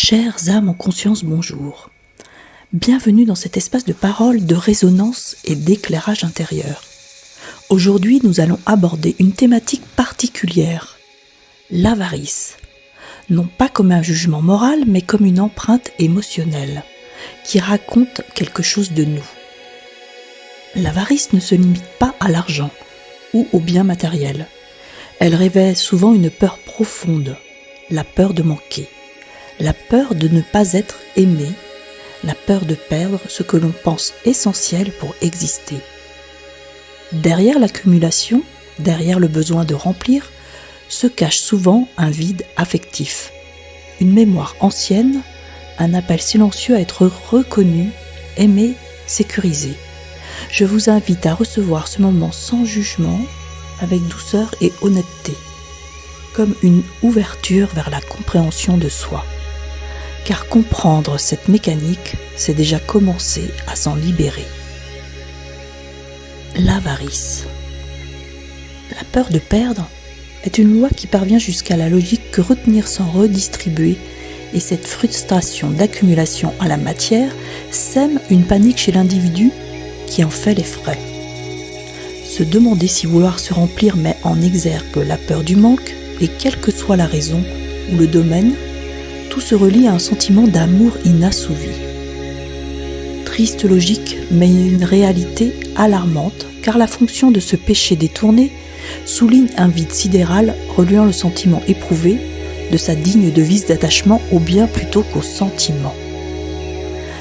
Chères âmes en conscience, bonjour. Bienvenue dans cet espace de parole, de résonance et d'éclairage intérieur. Aujourd'hui, nous allons aborder une thématique particulière, l'avarice. Non pas comme un jugement moral, mais comme une empreinte émotionnelle, qui raconte quelque chose de nous. L'avarice ne se limite pas à l'argent ou aux biens matériels. Elle révèle souvent une peur profonde, la peur de manquer, la peur de ne pas être aimé, la peur de perdre ce que l'on pense essentiel pour exister. Derrière l'accumulation, derrière le besoin de remplir, se cache souvent un vide affectif, une mémoire ancienne, un appel silencieux à être reconnu, aimé, sécurisé. Je vous invite à recevoir ce moment sans jugement, avec douceur et honnêteté, comme une ouverture vers la compréhension de soi. Car comprendre cette mécanique, c'est déjà commencer à s'en libérer. L'avarice. La peur de perdre est une loi qui parvient jusqu'à la logique que retenir sans redistribuer, et cette frustration d'accumulation à la matière sème une panique chez l'individu qui en fait les frais. Se demander si vouloir se remplir met en exergue la peur du manque, et quelle que soit la raison ou le domaine, tout se relie à un sentiment d'amour inassouvi. Triste logique, mais une réalité alarmante, car la fonction de ce péché détourné souligne un vide sidéral reliant le sentiment éprouvé de sa digne devise d'attachement au bien plutôt qu'au sentiment.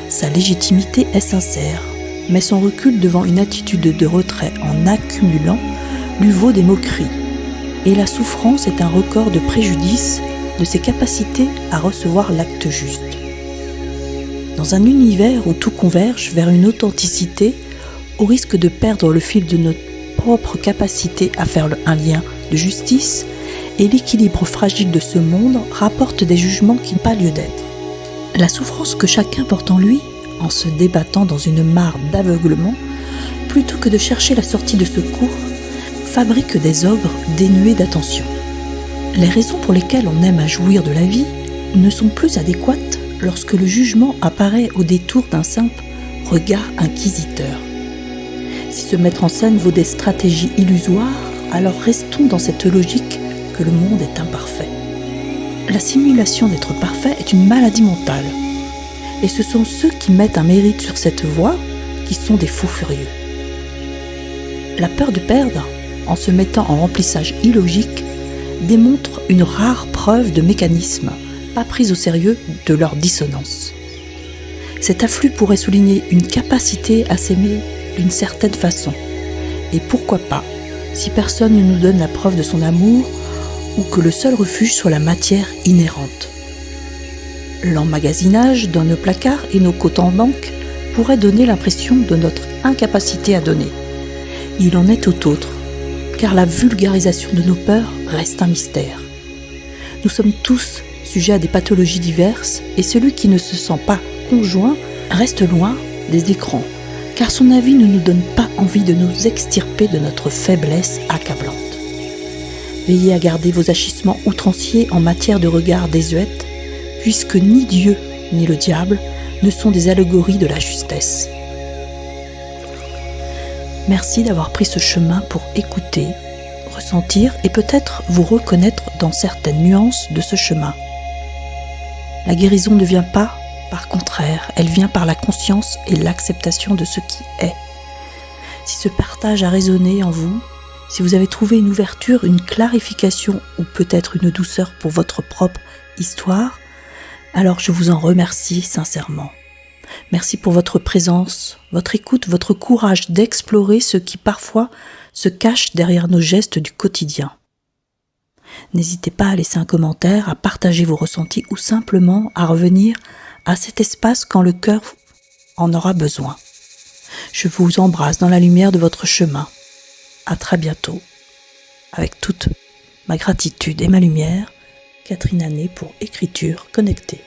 Sa légitimité est sincère, mais son recul devant une attitude de retrait en accumulant lui vaut des moqueries, et la souffrance est un record de préjudice de ses capacités à recevoir l'acte juste. Dans un univers où tout converge vers une authenticité, au risque de perdre le fil de notre propre capacité à faire un lien de justice, et l'équilibre fragile de ce monde rapporte des jugements qui n'ont pas lieu d'être. La souffrance que chacun porte en lui, en se débattant dans une mare d'aveuglement, plutôt que de chercher la sortie de secours, fabrique des ogres dénués d'attention. Les raisons pour lesquelles on aime à jouir de la vie ne sont plus adéquates lorsque le jugement apparaît au détour d'un simple regard inquisiteur. Si se mettre en scène vaut des stratégies illusoires, alors restons dans cette logique que le monde est imparfait. La simulation d'être parfait est une maladie mentale, et ce sont ceux qui mettent un mérite sur cette voie qui sont des fous furieux. La peur de perdre, en se mettant en remplissage illogique, démontre une rare preuve de mécanismes, pas pris au sérieux de leur dissonance. Cet afflux pourrait souligner une capacité à s'aimer d'une certaine façon. Et pourquoi pas, si personne ne nous donne la preuve de son amour, ou que le seul refuge soit la matière inhérente. L'emmagasinage dans nos placards et nos comptes en banque pourrait donner l'impression de notre incapacité à donner. Il en est tout autre, car la vulgarisation de nos peurs reste un mystère. Nous sommes tous sujets à des pathologies diverses, et celui qui ne se sent pas conjoint reste loin des écrans, car son avis ne nous donne pas envie de nous extirper de notre faiblesse accablante. Veillez à garder vos agissements outranciers en matière de regard désuète, puisque ni Dieu ni le diable ne sont des allégories de la justesse. Merci d'avoir pris ce chemin pour écouter, ressentir et peut-être vous reconnaître dans certaines nuances de ce chemin. La guérison ne vient pas, par contraire, elle vient par la conscience et l'acceptation de ce qui est. Si ce partage a résonné en vous, si vous avez trouvé une ouverture, une clarification ou peut-être une douceur pour votre propre histoire, alors je vous en remercie sincèrement. Merci pour votre présence, votre écoute, votre courage d'explorer ce qui parfois se cache derrière nos gestes du quotidien. N'hésitez pas à laisser un commentaire, à partager vos ressentis ou simplement à revenir à cet espace quand le cœur en aura besoin. Je vous embrasse dans la lumière de votre chemin. À très bientôt. Avec toute ma gratitude et ma lumière, Catherine Anet pour Écriture Connectée.